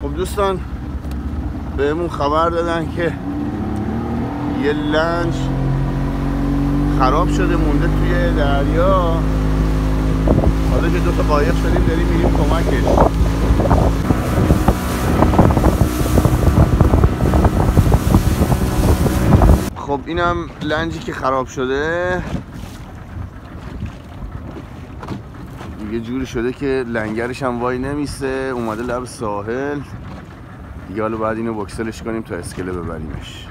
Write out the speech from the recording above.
خب دوستان، بهمون خبر دادن که یه لنج خراب شده مونده توی دریا. حالا که دوتا قایق شدیم داریم میریم کمکش. خب اینم لنجی که خراب شده. یه جوری شده که لنگرش هم وای نمیسته، اومده لب ساحل دیگه. حالا باید اینو بکسلش کنیم تا اسکله ببریمش.